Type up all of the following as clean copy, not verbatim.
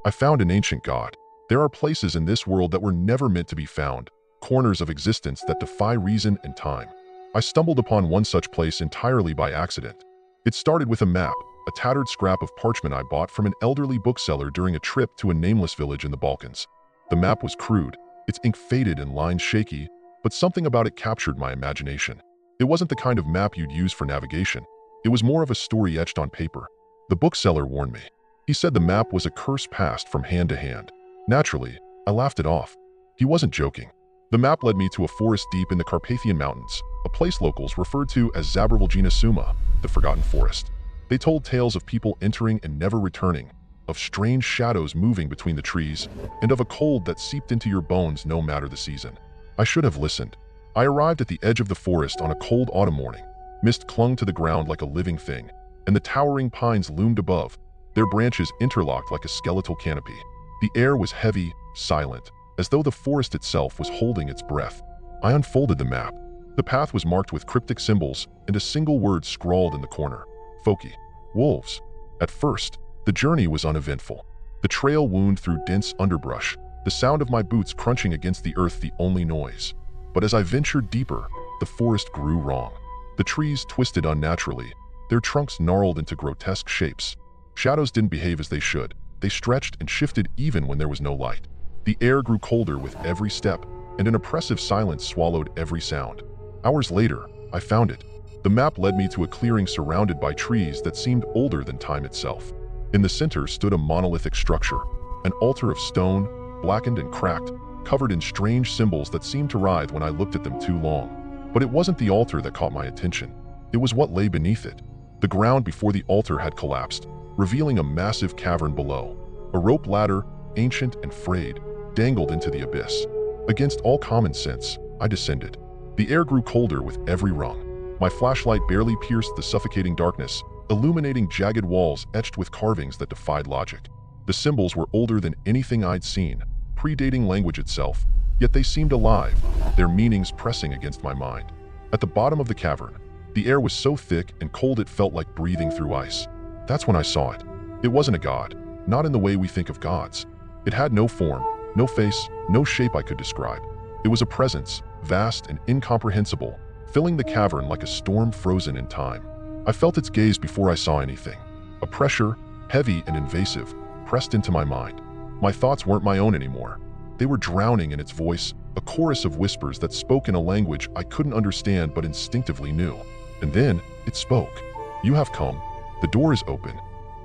I found an ancient god. There are places in this world that were never meant to be found, corners of existence that defy reason and time. I stumbled upon one such place entirely by accident. It started with a map, a tattered scrap of parchment I bought from an elderly bookseller during a trip to a nameless village in the Balkans. The map was crude, its ink faded and lines shaky, but something about it captured my imagination. It wasn't the kind of map you'd use for navigation. It was more of a story etched on paper. The bookseller warned me. He said the map was a curse passed from hand to hand. Naturally, I laughed it off. He wasn't joking. The map led me to a forest deep in the Carpathian Mountains, a place locals referred to as Zabravalgina Suma, the Forgotten Forest. They told tales of people entering and never returning, of strange shadows moving between the trees, and of a cold that seeped into your bones no matter the season. I should have listened. I arrived at the edge of the forest on a cold autumn morning. Mist clung to the ground like a living thing, and the towering pines loomed above, their branches interlocked like a skeletal canopy. The air was heavy, silent, as though the forest itself was holding its breath. I unfolded the map. The path was marked with cryptic symbols and a single word scrawled in the corner: Foki. Wolves. At first, the journey was uneventful. The trail wound through dense underbrush, the sound of my boots crunching against the earth the only noise. But as I ventured deeper, the forest grew wrong. The trees twisted unnaturally, their trunks gnarled into grotesque shapes. Shadows didn't behave as they should. They stretched and shifted even when there was no light. The air grew colder with every step, and an oppressive silence swallowed every sound. Hours later, I found it. The map led me to a clearing surrounded by trees that seemed older than time itself. In the center stood a monolithic structure, an altar of stone, blackened and cracked, covered in strange symbols that seemed to writhe when I looked at them too long. But it wasn't the altar that caught my attention. It was what lay beneath it. The ground before the altar had collapsed, revealing a massive cavern below. A rope ladder, ancient and frayed, dangled into the abyss. Against all common sense, I descended. The air grew colder with every rung. My flashlight barely pierced the suffocating darkness, illuminating jagged walls etched with carvings that defied logic. The symbols were older than anything I'd seen, predating language itself, yet they seemed alive, their meanings pressing against my mind. At the bottom of the cavern, the air was so thick and cold it felt like breathing through ice. That's when I saw it. It wasn't a god, not in the way we think of gods. It had no form, no face, no shape I could describe. It was a presence, vast and incomprehensible, filling the cavern like a storm frozen in time. I felt its gaze before I saw anything. A pressure, heavy and invasive, pressed into my mind. My thoughts weren't my own anymore. They were drowning in its voice, a chorus of whispers that spoke in a language I couldn't understand but instinctively knew. And then, it spoke. You have come. The door is open.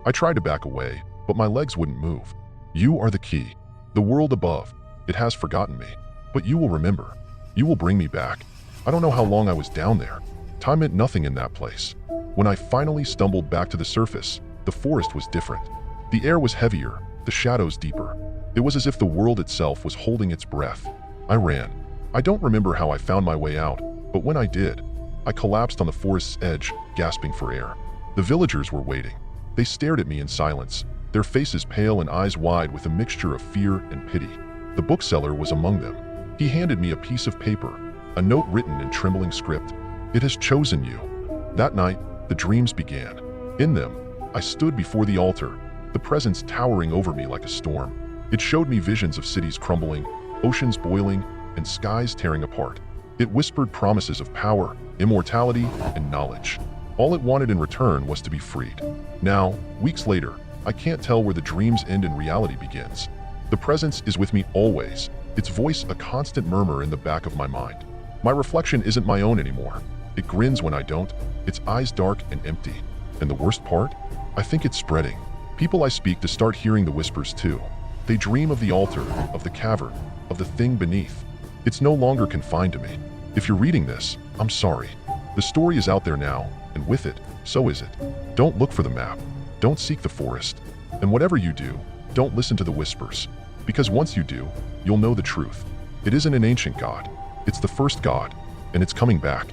I tried to back away, but my legs wouldn't move. You are the key. The world above. It has forgotten me. But you will remember. You will bring me back. I don't know how long I was down there. Time meant nothing in that place. When I finally stumbled back to the surface, the forest was different. The air was heavier, the shadows deeper. It was as if the world itself was holding its breath. I ran. I don't remember how I found my way out, but when I did, I collapsed on the forest's edge, gasping for air. The villagers were waiting. They stared at me in silence, their faces pale and eyes wide with a mixture of fear and pity. The bookseller was among them. He handed me a piece of paper, a note written in trembling script. It has chosen you. That night, the dreams began. In them, I stood before the altar, the presence towering over me like a storm. It showed me visions of cities crumbling, oceans boiling, and skies tearing apart. It whispered promises of power, immortality, and knowledge. All it wanted in return was to be freed. Now, weeks later, I can't tell where the dreams end and reality begins. The presence is with me always, its voice a constant murmur in the back of my mind. My reflection isn't my own anymore. It grins when I don't, its eyes dark and empty. And the worst part? I think it's spreading. People I speak to start hearing the whispers too. They dream of the altar, of the cavern, of the thing beneath. It's no longer confined to me. If you're reading this, I'm sorry. The story is out there now, and with it, so is it. Don't look for the map. Don't seek the forest. And whatever you do, don't listen to the whispers. Because once you do, you'll know the truth. It isn't an ancient god. It's the first god, and it's coming back.